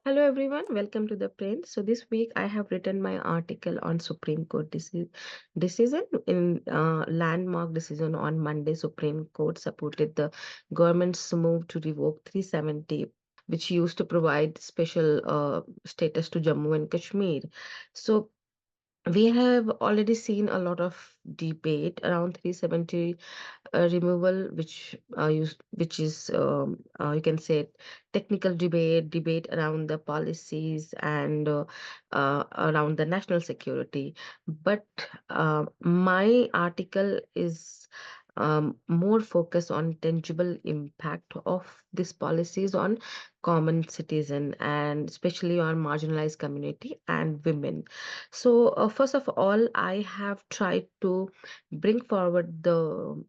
Hello everyone, welcome to the print. So this week I have written my article on Supreme Court decision in landmark decision on Monday. Supreme Court supported the government's move to revoke 370, which used to provide special status to Jammu and Kashmir. So we have already seen a lot of debate around 370 removal, which is you can say technical debate around the policies and around the national security. But my article is more focused on tangible impact of these policies on common citizen and especially on marginalized community and women. So first of all, I have tried to bring forward the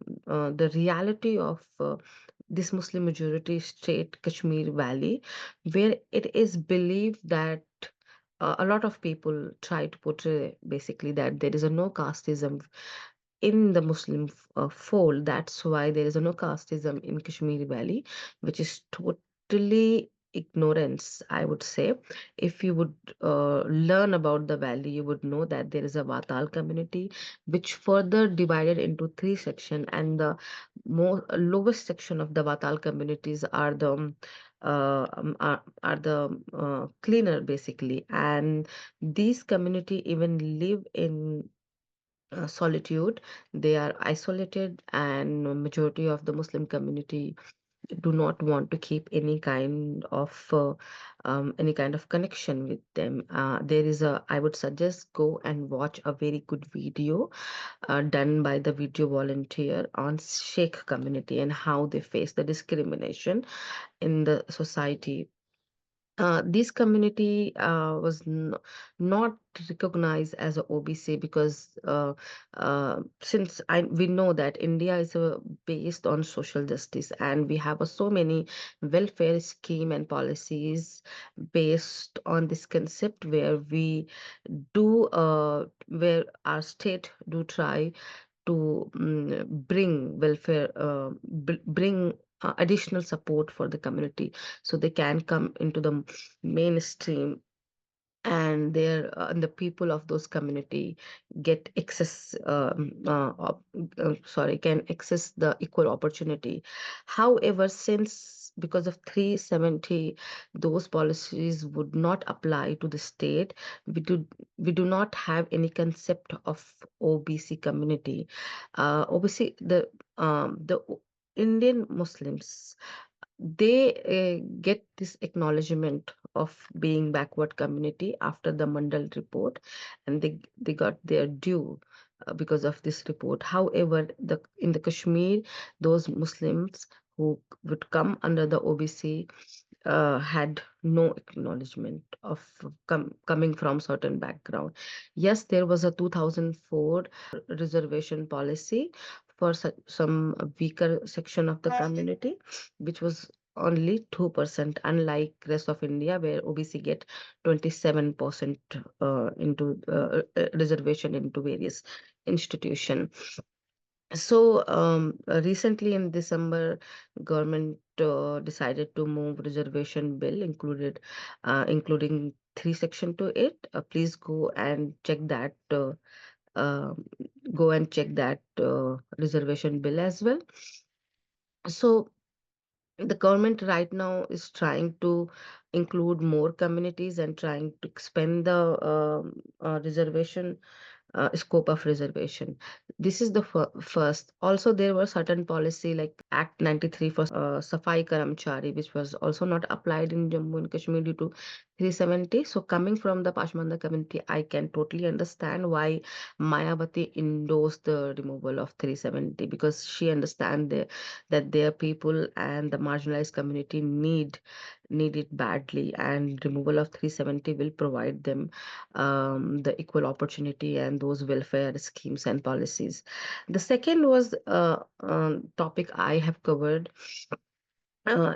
reality of this Muslim majority state, Kashmir Valley, where it is believed that a lot of people try to portray basically that there is a no casteism in the Muslim fold. That's why there is a no casteism in Kashmir Valley, which is totally ignorance, I would say. If you would learn about the valley, you would know that there is a Vatal community, which further divided into three sections, and the more lowest section of the Vatal communities are the cleaner basically, and these community even live in solitude. They are isolated, and majority of the Muslim community do not want to keep any kind of connection with them. There is a I would suggest go and watch a very good video done by the video volunteer on Sheikh community and how they face the discrimination in the society. This community was not recognized as a OBC because since we know that India is based on social justice, and we have so many welfare scheme and policies based on this concept where our state do try to bring welfare, bring additional support for the community so they can come into the mainstream, and the people of those community get access sorry, can access the equal opportunity. However, since because of 370 those policies would not apply to the state, we do not have any concept of OBC community. OBC, the Indian Muslims, they get this acknowledgement of being backward community after the Mandal report, and they got their due because of this report. However, the in the Kashmir, those Muslims who would come under the OBC had no acknowledgement of coming from certain background. Yes, there was a 2004 reservation policy for some weaker section of the community, which was only 2%, unlike rest of India, where OBC get 27% into reservation into various institution. So recently in December, government decided to move reservation bill including three section to it. Please uh, go and check that reservation bill as well. So the government right now is trying to include more communities and trying to expand the reservation scope of reservation. This is the first. Also, there were certain policy like Act 93 for Safai Karamchari, which was also not applied in Jammu and Kashmir due to 370. So, coming from the Pasmanda community, I can totally understand why Mayawati endorsed the removal of 370, because she understands that their people and the marginalized community need it badly, and removal of 370 will provide them the equal opportunity and those welfare schemes and policies. The second was topic I have covered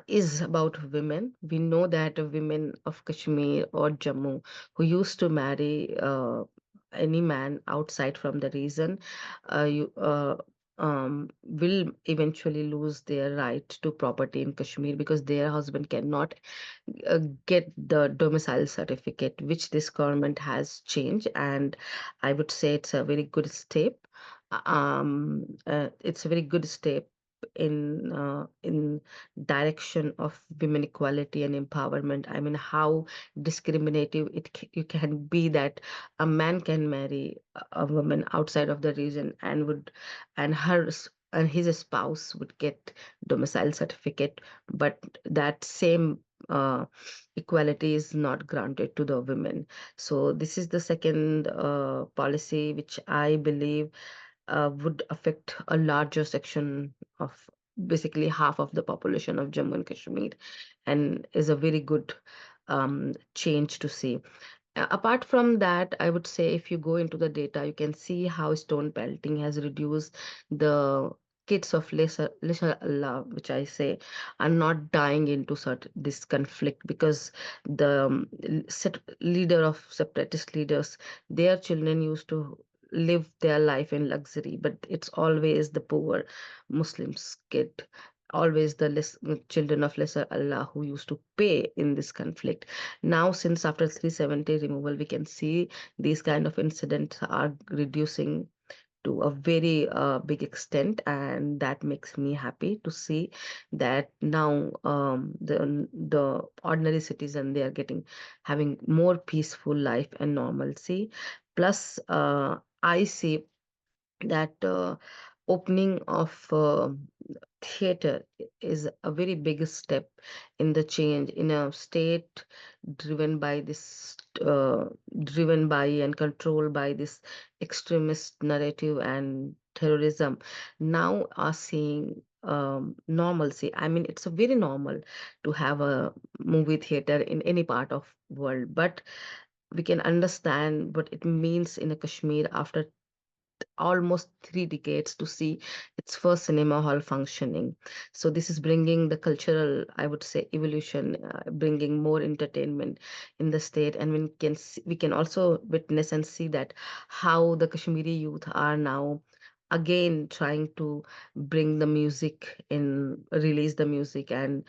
is about women. We know that women of Kashmir or Jammu who used to marry any man outside from the region, you will eventually lose their right to property in Kashmir because their husband cannot get the domicile certificate, which this government has changed. And I would say it's a very good step. It's a very good step in direction of women equality and empowerment. I mean, how discriminative you can be that a man can marry a woman outside of the region and would and and his spouse would get domicile certificate, but that same equality is not granted to the women. So this is the second policy which I believe would affect a larger section of basically half of the population of Jammu and Kashmir, and is a very good change to see. Apart from that, I would say if you go into the data, you can see how stone pelting has reduced the kids of lesser Allah, which I say, are not dying into this conflict because the leader of separatist leaders, their children used to live their life in luxury, but it's always the poor Muslims kid, always the children of lesser Allah who used to pay in this conflict. Now, since after 370 removal, we can see these kind of incidents are reducing to a very big extent, and that makes me happy to see that now the ordinary citizen, they are getting having more peaceful life and normalcy. Plus, I see that opening of theater is a very big step in the change in a state driven by this driven by and controlled by this extremist narrative and terrorism. Now are seeing normalcy. I mean, it's a very normal to have a movie theater in any part of world, but we can understand what it means in a Kashmir after almost 3 decades to see its first cinema hall functioning. So this is bringing the cultural, I would say, evolution, bringing more entertainment in the state, and we can also witness and see that how the Kashmiri youth are now again trying to bring the music in, release the music, and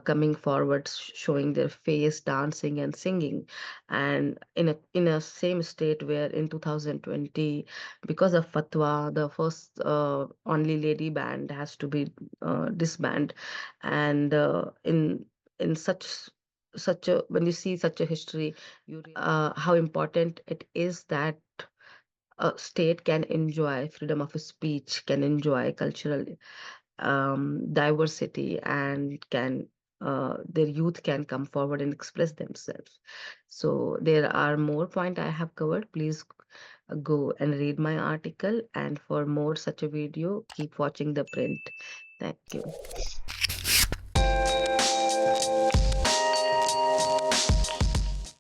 coming forward, showing their face, dancing and singing, and in a same state where in 2020, because of fatwa, the first only lady band has to be disbanded, and in such a when you see such a history, how important it is that a state can enjoy freedom of speech, can enjoy cultural diversity, and can their youth can come forward and express themselves. So there are more point I have covered. Please go and read my article. And for more such a video, keep watching The Print. Thank you.